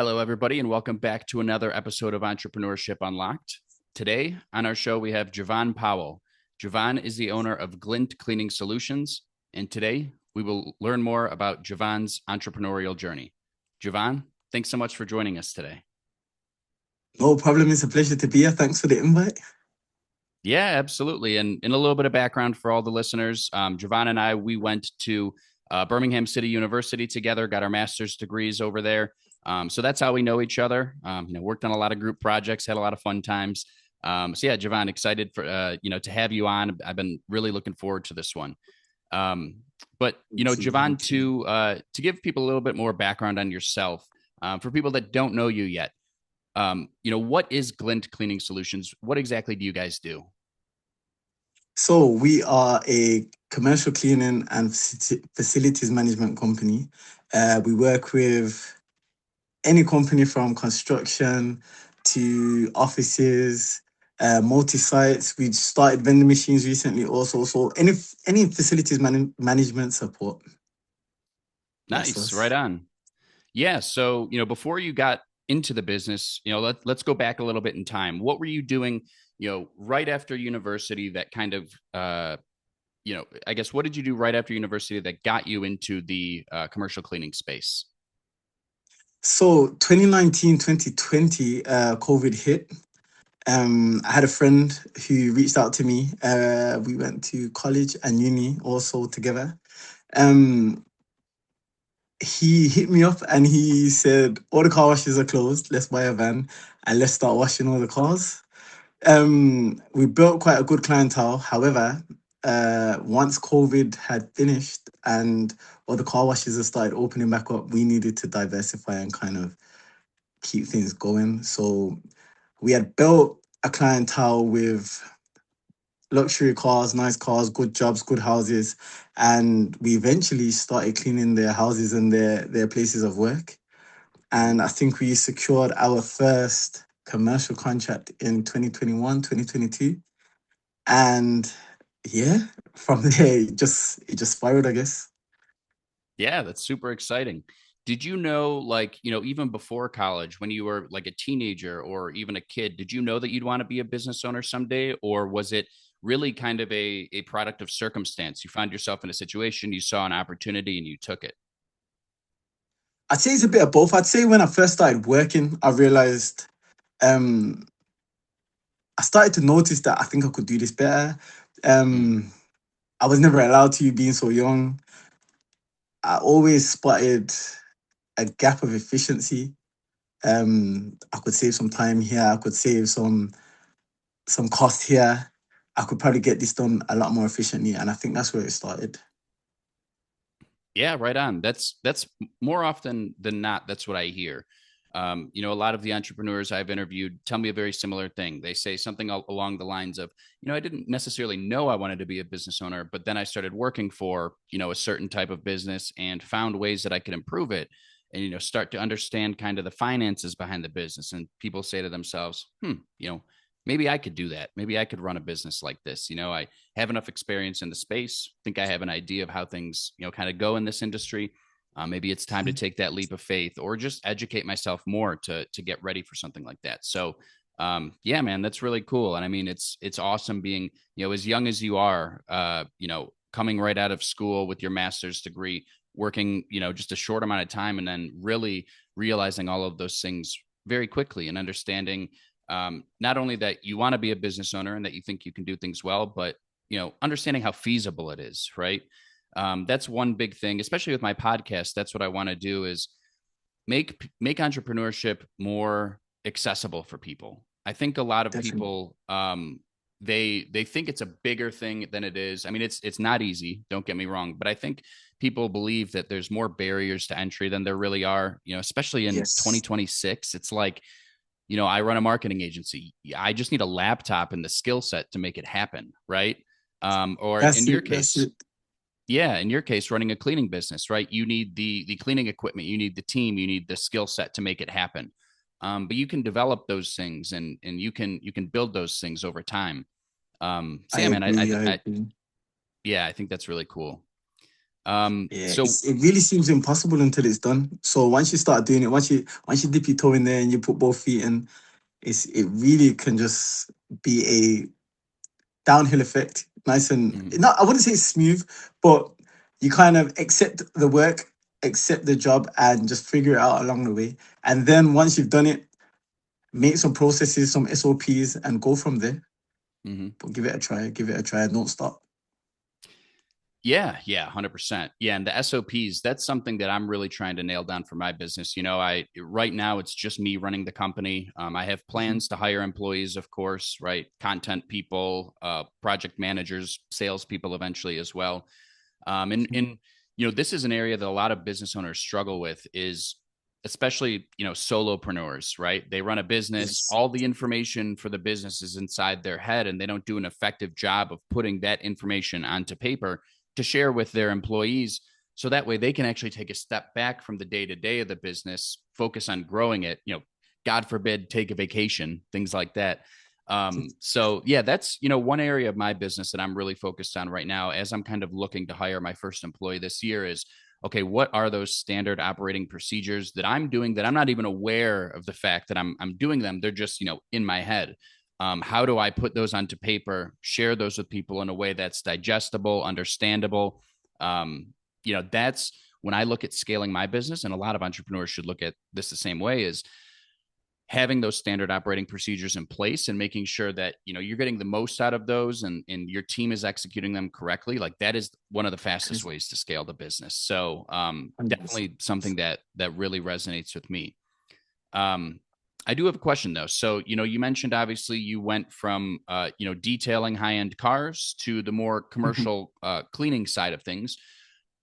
Hello, everybody, and welcome back to another episode of Entrepreneurship Unlocked. Today on our show, we have Jivan Powell. Jivan is the owner of Glint Cleaning Solutions, and today we will learn more about Jivan's entrepreneurial journey. Jivan, thanks so much for joining us today. No problem. It's a pleasure to be here. Thanks for the invite. Yeah, absolutely. And in a little bit of background for all the listeners, Jivan and I, we went to Birmingham City University together, got our master's degrees over there. So that's how we know each other. Worked on a lot of group projects, had a lot of fun times. So yeah, Jivan, excited for to have you on. I've been really looking forward to this one. But Jivan, to give people a little bit more background on yourself, for people that don't know you yet, what is Glint Cleaning Solutions? What exactly do you guys do? So we are a commercial cleaning and facilities management company. We work with any company from construction to offices, multi-sites. We started vending machines recently also. So any facilities management support. That's Nice, right us. on. Yeah. So, before you got into the business, let's go back a little bit in time. What were you doing, right after university that kind of, I guess, what did you do right after university that got you into the commercial cleaning space? So 2019, 2020, COVID hit. I had a friend who reached out to me. We went to college and uni also together. Um, he hit me up and he said, "All the car washes are closed. Let's buy a van and let's start washing all the cars." We built quite a good clientele. However, once COVID had finished and all the car washes had started opening back up, we needed to diversify and kind of keep things going. So we had built a clientele with luxury cars, good jobs, good houses, and we eventually started cleaning their houses and their places of work. And I think we secured our first commercial contract in 2021, 2022. And yeah, from there it just spiraled, I guess. Yeah, that's super exciting. Did you know, like, even before college, when you were like a teenager or even a kid, did you know that you'd want to be a business owner someday? Or was it really kind of a product of circumstance? You found yourself in a situation, you saw an opportunity and you took it. I'd say it's a bit of both. I'd say when I first started working, I realized um I started to notice that I think I could do this better. Mm. Um I was never allowed to being so young. I always spotted a gap of efficiency. I could save some time here. I could save some cost here. I could probably get this done a lot more efficiently, and I think that's where it started. Yeah, right on. That's more often than not, that's what I hear. A lot of the entrepreneurs I've interviewed tell me a very similar thing. They say something along the lines of, I didn't necessarily know I wanted to be a business owner, but then I started working for, a certain type of business and found ways that I could improve it and, start to understand kind of the finances behind the business. And people say to themselves, maybe I could do that. Maybe I could run a business like this. I have enough experience in the space. Think I have an idea of how things, kind of go in this industry. Maybe it's time to take that leap of faith or just educate myself more to get ready for something like that. So, yeah, man, that's really cool. And I mean, it's awesome being, as young as you are, coming right out of school with your master's degree, working, just a short amount of time and then really realizing all of those things very quickly and understanding not only that you want to be a business owner and that you think you can do things well, but understanding how feasible it is, right? That's one big thing, especially with my podcast. That's what I want to do is make entrepreneurship more accessible for people. I think a lot of Definitely. people they think it's a bigger thing than it is. I mean, it's not easy. Don't get me wrong, but I think people believe that there's more barriers to entry than there really are. Especially in Yes. 2026, it's like I run a marketing agency. I just need a laptop and the skill set to make it happen, right? Or in That's your it. That's case, it. yeah, in your case, running a cleaning business, right? You need the cleaning equipment, you need the team, you need the skill set to make it happen. But you can develop those things and you can build those things over time. I So yeah, man, agree. I agree. yeah, I think that's really cool. Yeah, So it really seems impossible until it's done. So once you start doing it, once you dip your toe in there and you put both feet in, it really can just be a downhill effect. Nice and mhm, not, I wouldn't say smooth, but you kind of accept the work, accept the job, and just figure it out along the way. And then once you've done it, make some processes, some SOPs, and go from there. mhm. But give it a try, and don't stop. Yeah, yeah, 100%. Yeah, and the SOPs, that's something that I'm really trying to nail down for my business. I right now it's just me running the company. I have Mhm. plans to hire employees, of course, right? Content people, project managers, salespeople eventually as well. And this is an area that a lot of business owners struggle with is especially solopreneurs, right? They run a business, Yes. all the information for the business is inside their head, and they don't do an effective job of putting that information onto paper to share with their employees, so that way they can actually take a step back from the day to day of the business, focus on growing it, god forbid take a vacation, things like that. So yeah, that's one area of my business that I'm really focused on right now as I'm kind of looking to hire my first employee this year is, okay, what are those standard operating procedures that I'm doing that I'm not even aware of the fact that I'm doing them? They're just in my head. How do I put those onto paper, share those with people in a way that's digestible, understandable? That's when I look at scaling my business, and a lot of entrepreneurs should look at this the same way, is having those standard operating procedures in place and making sure that you're getting the most out of those, and your team is executing them correctly. Like that is one of the fastest ways to scale the business. So definitely something that really resonates with me. um, I do have a question though. So, you mentioned obviously you went from detailing high-end cars to the more commercial cleaning side of things.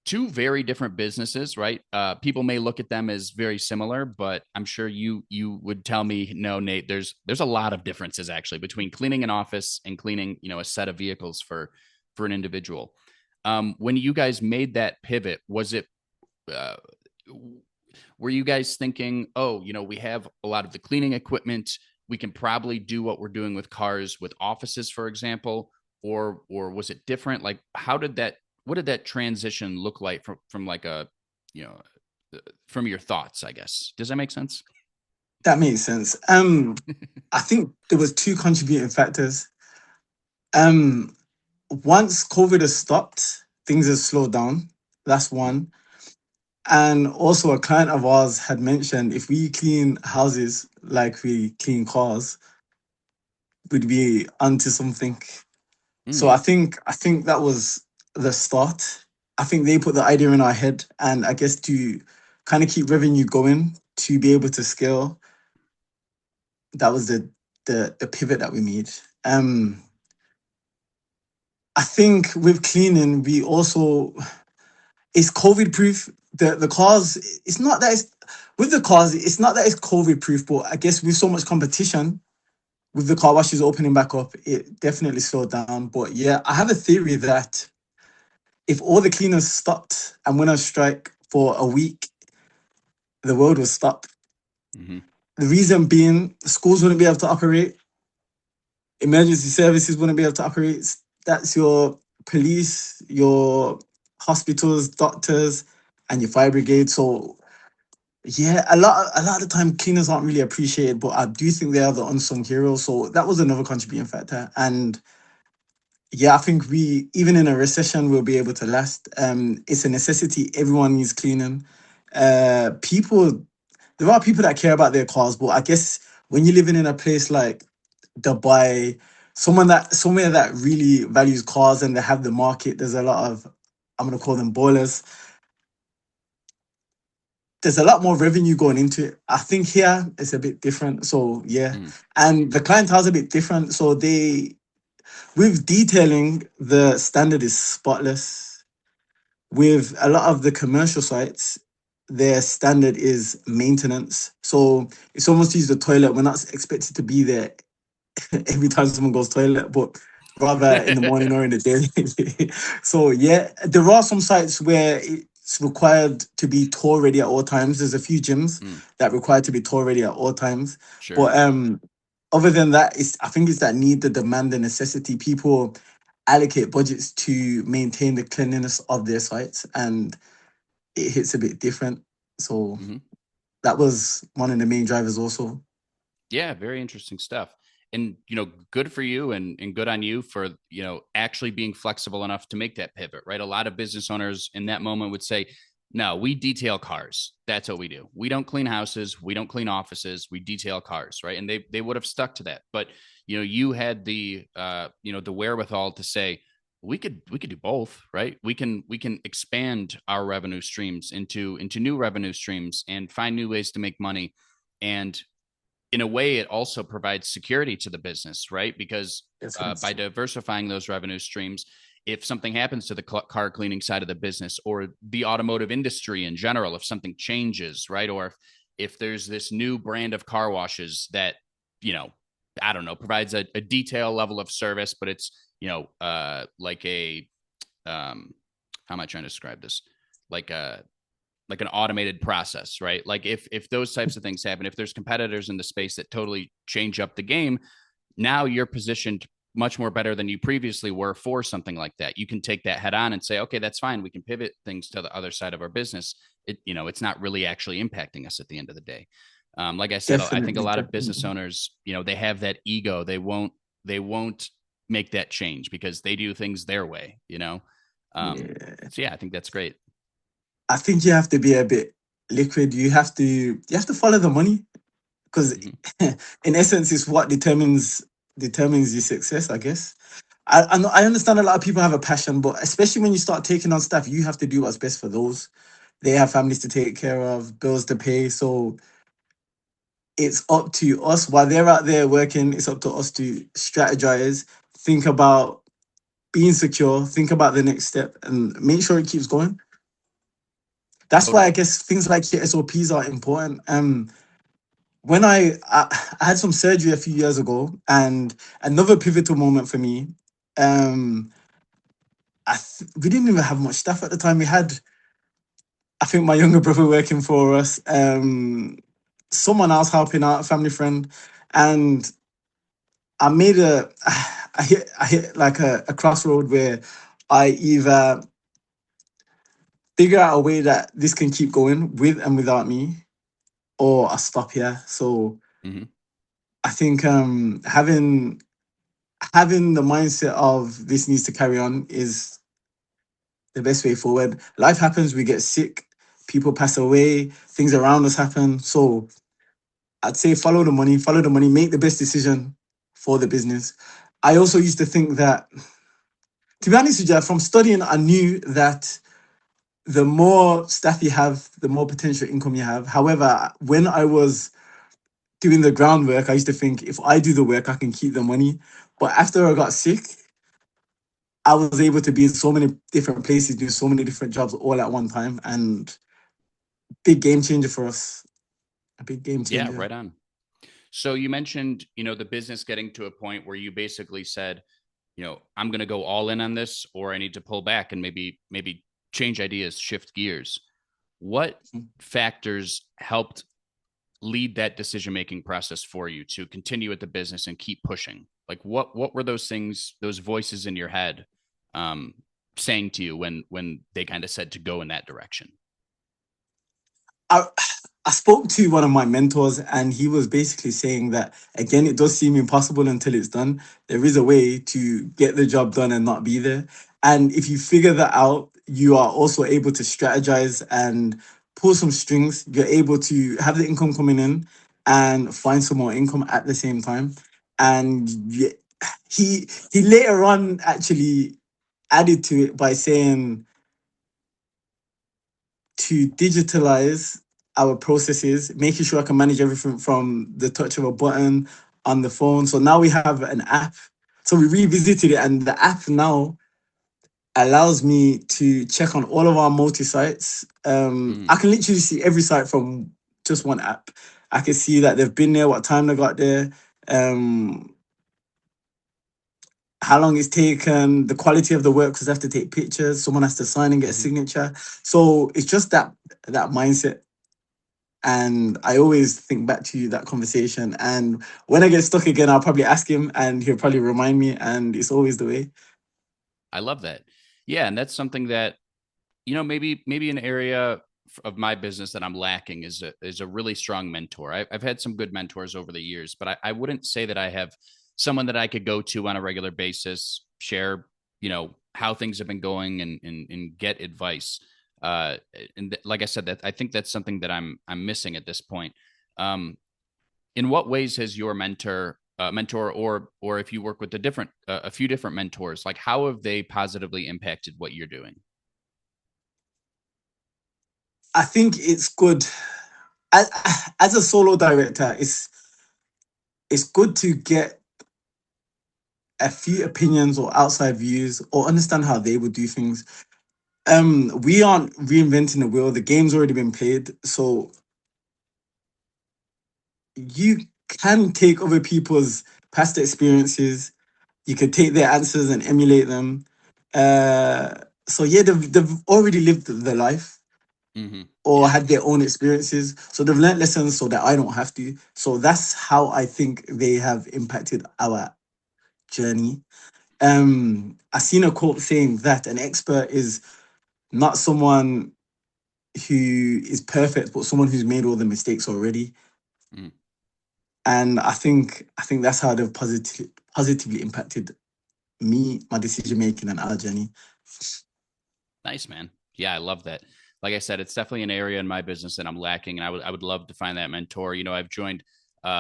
Two very different businesses, right? People may look at them as very similar, but I'm sure you would tell me, no, Nate, there's a lot of differences actually between cleaning an office and cleaning, a set of vehicles for an individual. When you guys made that pivot, was it uh, were you guys thinking, oh, we have a lot of the cleaning equipment, we can probably do what we're doing with cars with offices, for example, or was it different? Like, what did that transition look like from like a, you know, from your thoughts, I guess? Does that make sense? That makes sense. I think there was two contributing factors. Um, Once COVID has stopped, things have slowed down. That's Mm, one. And also, a client of ours had mentioned if we clean houses like we clean cars, we'd be onto something. So mm, I think that was the start. I think they put the idea in our head, and I guess to kind of keep revenue going to be able to scale, that was the pivot that we made. I think with cleaning, we also it's COVID proof. The cars, it's not that it's with the cars, it's not that it's COVID proof, but I guess with so much competition, with the car washes opening back up, it definitely slowed down. But yeah, I have a theory that if all the cleaners stopped and went on strike for a week, the world would stop. mm-hmm. The reason being, schools wouldn't be able to operate, emergency services wouldn't be able to operate. That's your police, your hospitals, doctors, and your fire brigade. So yeah, a lot of the time cleaners aren't really appreciated, but I do think they are the unsung heroes. So that was another contributing factor. And yeah, I think we even in a recession we'll be able to last. It's a necessity. Everyone needs cleaning. People there are people that care about their cars, but I guess when you're living in a place like Dubai, somewhere that really values cars and they have the market, there's a lot of I'm gonna call them boilers. There's a lot more revenue going into it. I think here it's a bit different. So yeah. Mm, And the clientele's a bit different. So they with detailing, the standard is spotless. With a lot of the commercial sites, their standard is maintenance. So if someone's used the toilet, we're not expected to be there every time someone goes toilet, but rather in the morning or in the day. So yeah, there are some sites where it's required to be tour ready at all times. There's a few gyms mm, that require to be tour ready at all times. sure. But other than that, it's I think it's that need, the demand, the necessity. People allocate budgets to maintain the cleanliness of their sites, and it hits a bit different. So Mm-hmm. that was one of the main drivers also. Yeah, very interesting stuff. And good for you and good on you for, actually being flexible enough to make that pivot, right? A lot of business owners in that moment would say, no, we detail cars. That's what we do. We don't clean houses, we don't clean offices, we detail cars, right? And they would have stuck to that. But you had the wherewithal to say, we could do both, right? We can expand our revenue streams into new revenue streams and find new ways to make money. And in a way, it also provides security to the business, right? Because by Definitely. diversifying those revenue streams, if something happens to the car cleaning side of the business or the automotive industry in general, if something changes, right? Or if there's this new brand of car washes that, you know, I don't know, provides a detail level of service, but it's, like a, how am I trying to describe this? Like a, like an automated process, right? Like if those types of things happen, if there's competitors in the space that totally change up the game, now you're positioned much more better than you previously were for something like that. You can take that head on and say, okay, that's fine. We can pivot things to the other side of our business. It's not really actually impacting us at the end of the day. Like I said, I think a Definitely, lot of business definitely. owners, they have that ego. They won't make that change because they do things their way. Yeah. So yeah, I think that's great. I think you have to be a bit liquid. You have to follow the money, because Mm-hmm. in essence it's what determines your success, I guess. I understand a lot of people have a passion, but especially when you start taking on stuff, you have to do what's best for those. They have families to take care of, bills to pay. So it's up to us while they're out there working. It's up to us to strategize, think about being secure, think about the next step, and make sure it keeps going. That's why I Totally. guess things like your SOPs are important. When I had some surgery a few years ago, and another pivotal moment for me. Um, we didn't even have much staff at the time. We had, I think, my younger brother working for us, someone else helping out, a family friend, and I made a, I hit like a crossroad where I either figure out a way that this can keep going with and without me, or I stop here. So Mm-hmm. I think having the mindset of this needs to carry on is the best way forward. Life happens, we get sick, people pass away, things around us happen. So I'd say follow the money, make the best decision for the business. I also used to think that, to be honest with you, from studying, I knew that the more staff you have, the more potential income you have. However, when I was doing the groundwork, I used to think if I do the work, I can keep the money. But after I got sick, I was able to be in so many different places, do so many different jobs all at one time, and big game changer for us. A big game Yeah, changer. right on. So you mentioned, the business getting to a point where you basically said, I'm going to go all in on this, or I need to pull back and maybe change ideas, shift gears. What factors helped lead that decision making process for you to continue with the business and keep pushing? Like what were those things, those voices in your head, um, saying to you when they kind of said to go in that direction? I I spoke to one of my mentors, and he was basically saying that again, it does seem impossible until it's done. There is a way to get the job done and not be there. And if you figure that out, you are also able to strategize and pull some strings. You're able to have the income coming in and find some more income at the same time. And he later on actually added to it by saying to digitalize our processes, making sure I can manage everything from the touch of a button on the phone. So now we have an app. So we revisited it, and the app now allows me to check on all of our multi sites. Mm, I can literally see every site from just one app. I can see that they've been there, what time they got there, um, how long it's taken, the quality of the work, because they have to take pictures. Someone has to sign and get a mm-hmm. signature. So it's just that mindset. And I always think back to that conversation. And when I get stuck again, I'll probably ask him, and he'll probably remind me. And it's always the way. I love that. Yeah, and that's something that, maybe an area of my business that I'm lacking is a really strong mentor. I've had some good mentors over the years, but I wouldn't say that I have someone that I could go to on a regular basis, share, how things have been going, and get advice. Uh, and like I said, that I think that's something that I'm missing at this point. Um, in what ways has your mentor, or if you work with a few different mentors, like how have they positively impacted what you're doing? I think it's good as, as a solo director. It's good to get a few opinions or outside views or understand how they would do things. We aren't reinventing the wheel. The game's already been played, so you can take other people's past experiences. You could take their answers and emulate them. Uh, so yeah, they've already lived their life Mm-hmm. or Yeah. had their own experiences. So they've learned lessons so that I don't have to. So that's how I think they have impacted our journey. I seen a quote saying that an expert is not someone who is perfect, but someone who's made all the mistakes already. Mm. And I think that's how they've positively impacted me, my decision making, and our journey. Nice, man. Yeah, I love that. Like I said, it's definitely an area in my business that I'm lacking, and I would love to find that mentor. I've joined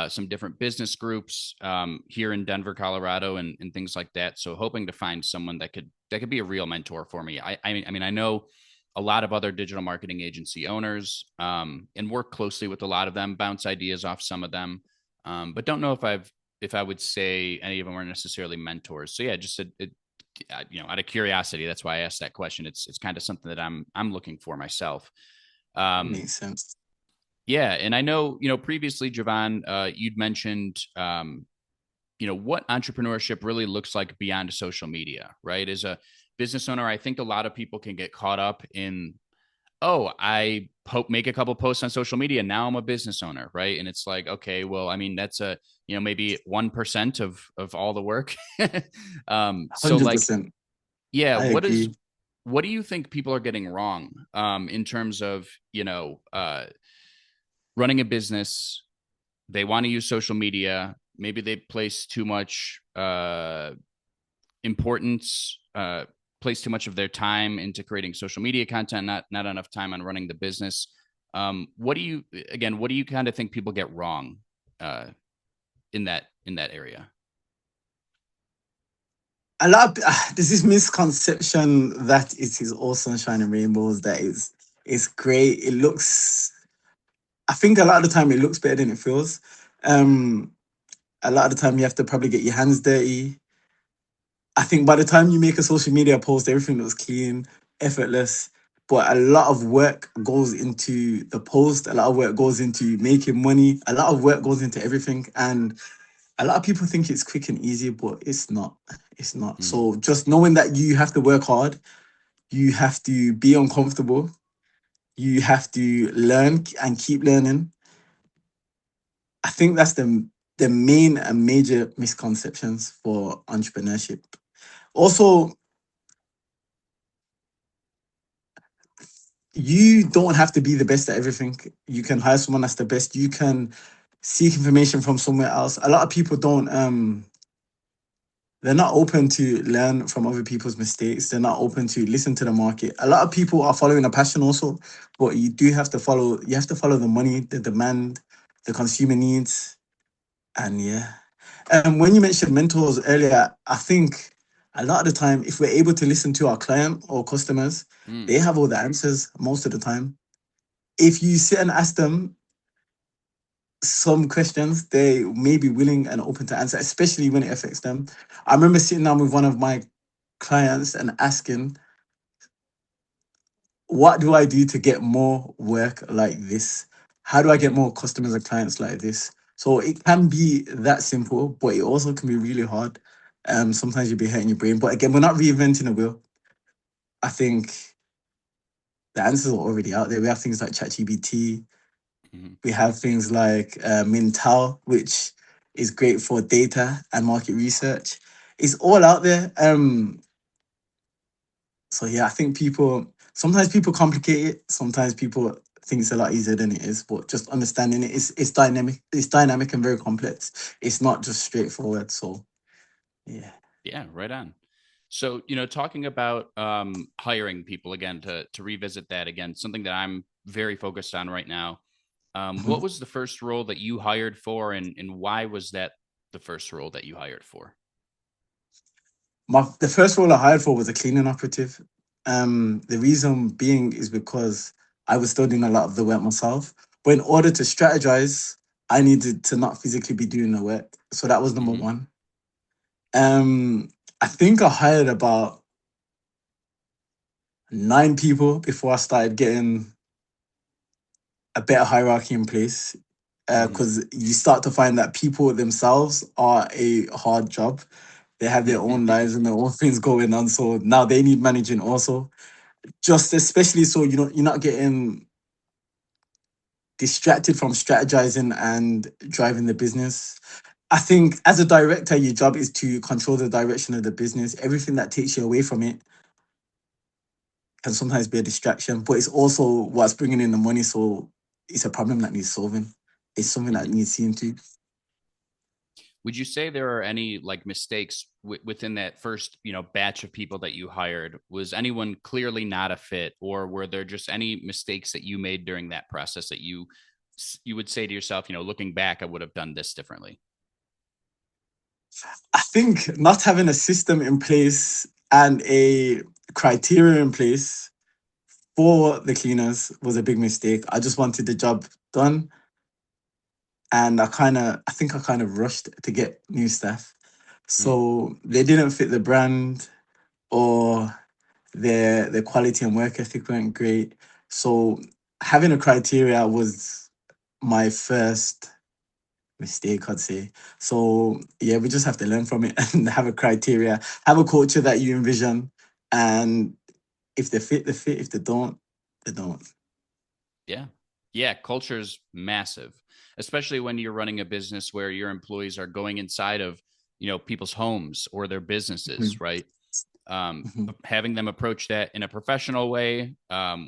some different business groups here in Denver, Colorado, and things like that. So hoping to find someone that could be a real mentor for me. I mean, I know a lot of other digital marketing agency owners, and work closely with a lot of them, bounce ideas off some of them, but don't know if I would say any of them are necessarily mentors. So yeah, just out of curiosity, that's why I asked that question. It's kind of something that I'm looking for myself. Um, Makes sense. yeah, and I know, previously, Jivan, you'd mentioned, what entrepreneurship really looks like beyond social media, right? As a business owner, I think a lot of people can get caught up in, oh, I make a couple posts on social media. Now I'm a business owner, right? And it's like, okay, well, I mean, that's maybe 1% of all the work. So like, 100%. yeah, I agree. what do you think people are getting wrong in terms of, running a business? They want to use social media. Maybe they place too much importance, place too much of their time into creating social media content, not enough time on running the business. What do you kind of think people get wrong uh, in that area? A lot of, there's this misconception that it is all sunshine and rainbows. That is, it's great. It looks. I think a lot of the time it looks better than it feels. Um, a lot of the time you have to probably get your hands dirty. I think by the time you make a social media post, everything looks clean, effortless. But a lot of work goes into the post. A lot of work goes into making money. A lot of work goes into everything, and a lot of people think it's quick and easy, but it's not. It's not. Mm, So just knowing that you have to work hard, you have to be uncomfortable, you have to learn and keep learning. I think that's the main and major misconceptions for entrepreneurship. Also, you don't have to be the best at everything. You can hire someone that's the best. You can seek information from somewhere else. A lot of people don't they're not open to learn from other people's mistakes. They're not open to listen to the market. A lot of people are following a passion also, but you have to follow the money, the demand, the consumer needs. And yeah. When you mentioned mentors earlier, I think a lot of the time, if we're able to listen to our client or customers, mm, they have all the answers most of the time. If you sit and ask them some questions, they may be willing and open to answer, especially when it affects them. I remember sitting down with one of my clients and asking, what do I do to get more work like this? How do I get mm. more customers and clients like this? So it can be that simple, but it also can be really hard. Sometimes you'll be hurting your brain. But again, we're not reinventing the wheel. I think the answers are already out there. We have things like ChatGPT. Mhm. We have things like Mintal, which is great for data and market research. It's all out there. So yeah, I think sometimes people complicate it. Sometimes people think it's a lot easier than it is. But just understanding it is it's dynamic. It's dynamic and very complex. It's not just straightforward. So yeah. Yeah, right on. So, talking about hiring people again, to revisit that again, something that I'm very focused on right now. What Mhm. was the first role that you hired for, and why was that the first role that you hired for? The first role I hired for was a cleaning operative. The reason being is because I was still doing a lot of the work myself. But in order to strategize, I needed to not physically be doing the work. So that was number Hmm. one. Um, I think I hired about 9 people before I started getting a better hierarchy in place. Hmm. Because you start to find that people themselves are a hard job. They have their own lives and their own things going on. So now they need managing also. Just especially so you're not getting distracted from strategizing and driving the business. I think as a director, your job is to control the direction of the business. Everything that takes you away from it can sometimes be a distraction, but it's also what's bringing in the money. So it's a problem that needs solving. It's something that Hmm. needs seen to. Would you say there are any like mistakes within that first, batch of people that you hired? Was anyone clearly not a fit, or were there just any mistakes that you made during that process that you would say to yourself, looking back, I would have done this differently? I think not having a system in place and a criteria in place for the cleaners was a big mistake. I just wanted the job done, and I think I kind of rushed to get new staff. Mm, So they didn't fit the brand, or their quality and work ethic weren't great. So having a criteria was my first mistake, I'd say. So yeah, we just have to learn from it and have a criteria, have a culture that you envision, and if they fit, they fit. If they don't, they don't. yeah. Yeah. Culture's massive, especially when you're running a business where your employees are going inside of, people's homes or their businesses, Mhm, right? mhm. Having them approach that in a professional way,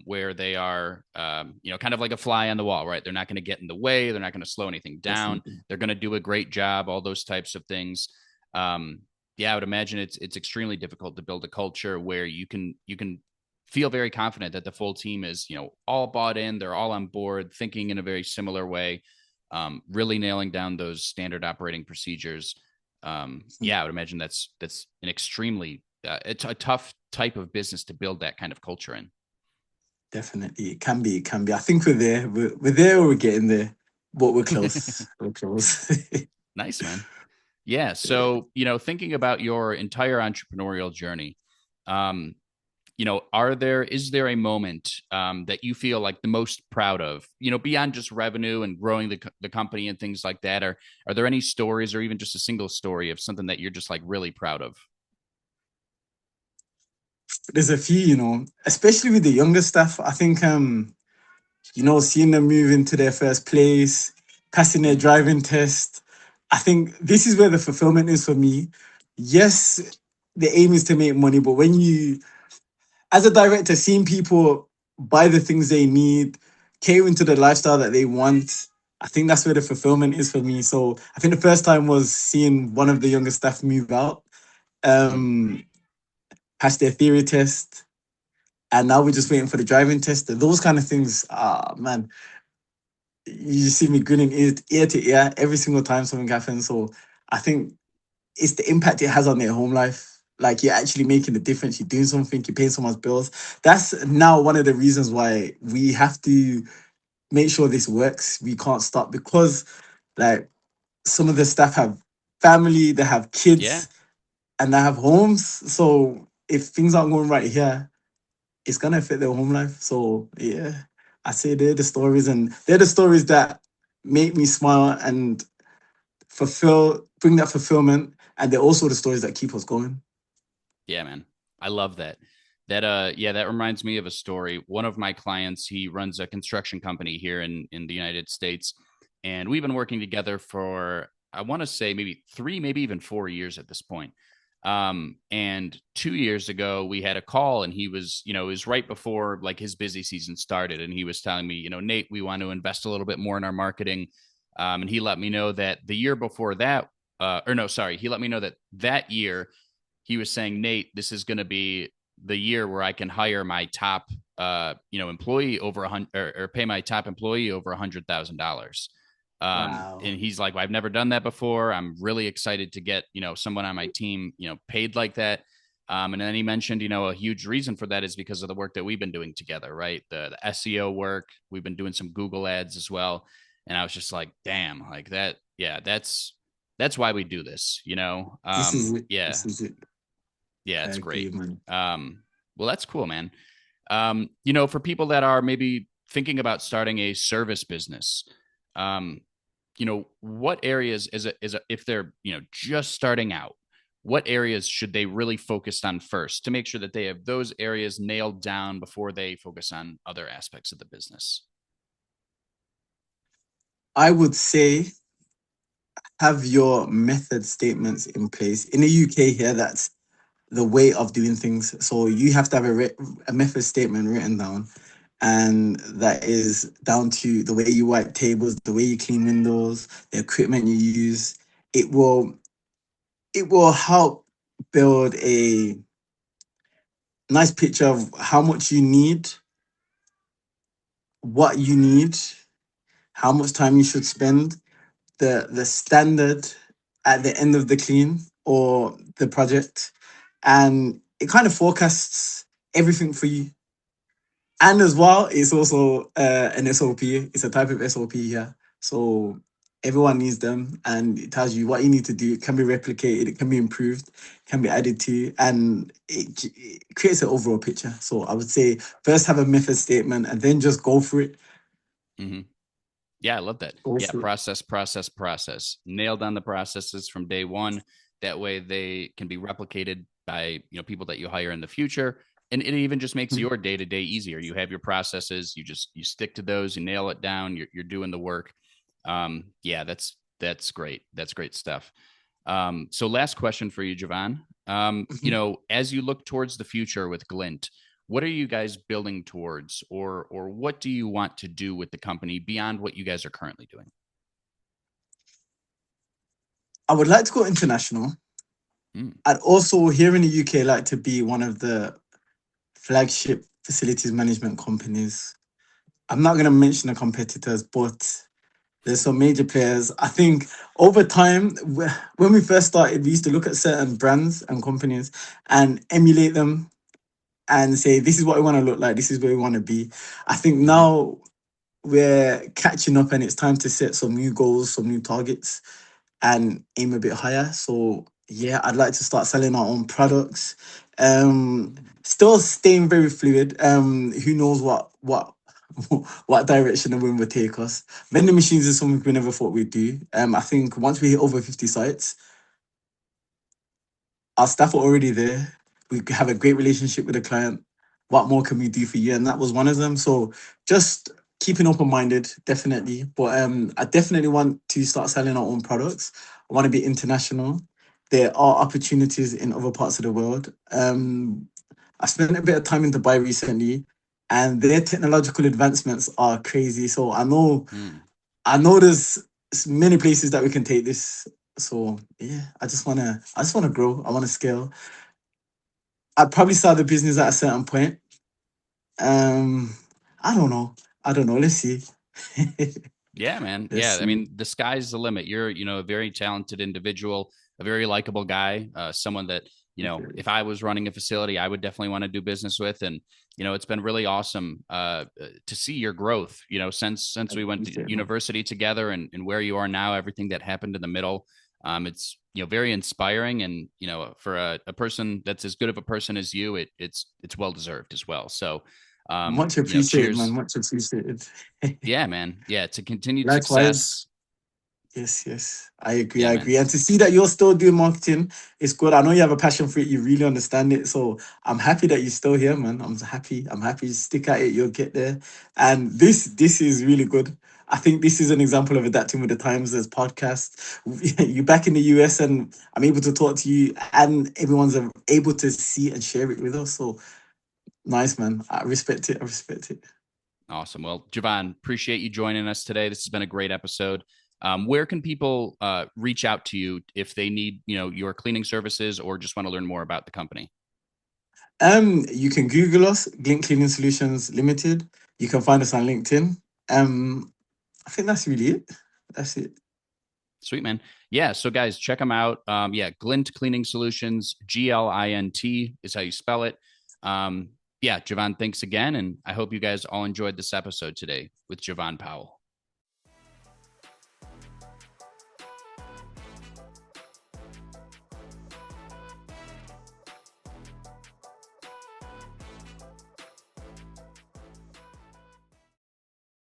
where they are, kind of like a fly on the wall, right? They're not going to get in the way. They're not going to slow anything down. Definitely. They're going to do a great job. All those types of things. Um, yeah, I would imagine it's extremely difficult to build a culture where you can feel very confident that the full team is all bought in. They're all on board, thinking in a very similar way. Really nailing down those standard operating procedures. Mhm. Yeah, I would imagine that's an extremely it's a tough type of business to build that kind of culture in. Definitely. It can be. It can be. I think we're there. We're there or we're getting there, but we're close. We're close. Nice, man. Yeah. Yeah. So, thinking about your entire entrepreneurial journey, um, is there a moment that you feel like the most proud of, beyond just revenue and growing the company and things like that? Are there any stories or even just a single story of something that you're just like really proud of? There's a few, especially with the younger staff. I think seeing them move into their first place, passing their Mm, driving test. I think this is where the fulfillment is for me. Yes, the aim is to make money, but when you, as a director, seeing people buy the things they need, catering to the lifestyle that they want, I think that's where the fulfillment is for me. So I think the first time was seeing one of the younger staff move out, mm. um, pass their theory test, and now we're just waiting for the driving test. Those kind of things, man, you just see me grinning ear to ear every single time something happens. So I think it's the impact it has on their home life. Like you're actually making a difference. You're doing something. You're paying someone's bills. That's now one of the reasons why we have to make sure this works. We can't stop because, like, some of the staff have family, they have Yeah. kids, and they have homes. So if things aren't going right here, it's gonna affect their home life. So yeah, I say they're the stories that make me smile and bring that fulfillment, and they're also the stories that keep us going. Yeah, man. I love that. Yeah, that reminds me of a story. One of my clients, he runs a construction company here in the United States, and we've been working together for, I want to say, maybe 3, maybe even 4 years at this point. And 2 years ago, we had a call, and he was, it was right before like his busy season started, and he was telling me, Nate, we want to invest a little bit more in our marketing. And he let me know that the year before that, or no, sorry, he let me know that that year he was saying, Nate, this is going to be the year where I can hire my top, employee over a hundred, or pay my top employee over $100,000. Wow. And he's like, well, I've never done that before. I'm really excited to get, someone on my team, paid like that. And then he mentioned, a huge reason for that is because of the work that we've been doing together, right? The SEO work. We've been doing some Google ads as well. And I was just like, damn, like that. Yeah, that's why we do this, This is it. Yeah, This is it. yeah, I it's agree, great. man. Well, that's cool, man. For people that are maybe thinking about starting a service business, um, what areas if they're, just starting out, what areas should they really focus on first to make sure that they have those areas nailed down before they focus on other aspects of the business? I would say have your method statements in place. In the UK here, that's the way of doing things. So you have to have a method statement written down, and that is down to the way you wipe tables, the way you clean windows, the equipment you use. It will it will help build a nice picture of how much you need, what you need, how much time you should spend, the standard at the end of the clean or the project, and it kind of forecasts everything for you. And as well, it's also an SOP. It's a type of SOP here, so everyone needs them, and it tells you what you need to do. It can be replicated, it can be improved, can be added to, and it creates an overall picture. So I would say first have a method statement, and then just go for it. Mm-hmm. Yeah, I love that. Go Yeah, for it. process. Nail down the processes from day one. That way they can be replicated by, people that you hire in the future. And it even just makes your day to day easier. You have your processes, you stick to those, you nail it down, you're doing the work. Yeah, that's great. That's great stuff. So last question for you, Jivan. As you look towards the future with Glint, what are you guys building towards, or what do you want to do with the company beyond what you guys are currently doing? I would like to go international. Mm, I'd also here in the UK like to be one of the flagship facilities management companies. I'm not going to mention the competitors, but there's some major players. I think over time, when we first started, we used to look at certain brands and companies and emulate them and say, this is what we want to look like, this is where we want to be. I think mm-hmm, now we're catching up and it's time to set some new goals, some new targets, and aim a bit higher. So yeah, I'd like to start selling our own products. Still staying very fluid. Who knows what direction the wind will take us. Vending machines is something we never thought we'd do. I think once we hit over 50 sites, our staff are already there. We have a great relationship with the client. What more can we do for you? And that was one of them. So just keeping open minded, definitely. But I definitely want to start selling our own products. I want to be international. There are opportunities in other parts of the world. I spent a bit of time in Dubai recently, and their technological advancements are crazy. So mm. I know there's many places that we can take this. So yeah, I just wanna grow. I wanna scale. I'd probably start the business at a certain point. Um, I don't know. I don't know. Let's see. Yeah, man. Let's Yeah, I see. mean, the sky's the limit. You're, a very talented individual, a very likable guy, someone that, if I was running a facility, I would definitely want to do business with. And, it's been really awesome to see your growth, since I we went to appreciate it, man. university together, and where you are now, everything that happened in the middle. It's, very inspiring. And, for a person that's as good of a person as you, it's well deserved as well. So, Much appreciated, man. cheers. Much appreciated. Yeah, man. Yeah, to continued Likewise. success. Yes, yes. I agree. Yeah, I man. agree. And to see that you're still doing marketing, it's good. I know you have a passion for it. You really understand it. So I'm happy that you're still here, man. I'm happy. I'm happy. Stick at it. You'll get there. And this is really good. I think this is an example of adapting with the times. As podcasts, you back in the US, and I'm able to talk to you, and everyone's able to see and share it with us. So nice, man. I respect it. I respect it. Awesome. Well, Jivan, appreciate you joining us today. This has been a great episode. Where can people reach out to you if they need, your cleaning services or just want to learn more about the company? You can Google us, Glint Cleaning Solutions Limited. You can find us on LinkedIn. I think that's really it. That's it. Sweet, man. Yeah. So, guys, check them out. Yeah. Glint Cleaning Solutions, Glint is how you spell it. Yeah. Jivan, thanks again. And I hope you guys all enjoyed this episode today with Jivan Powell.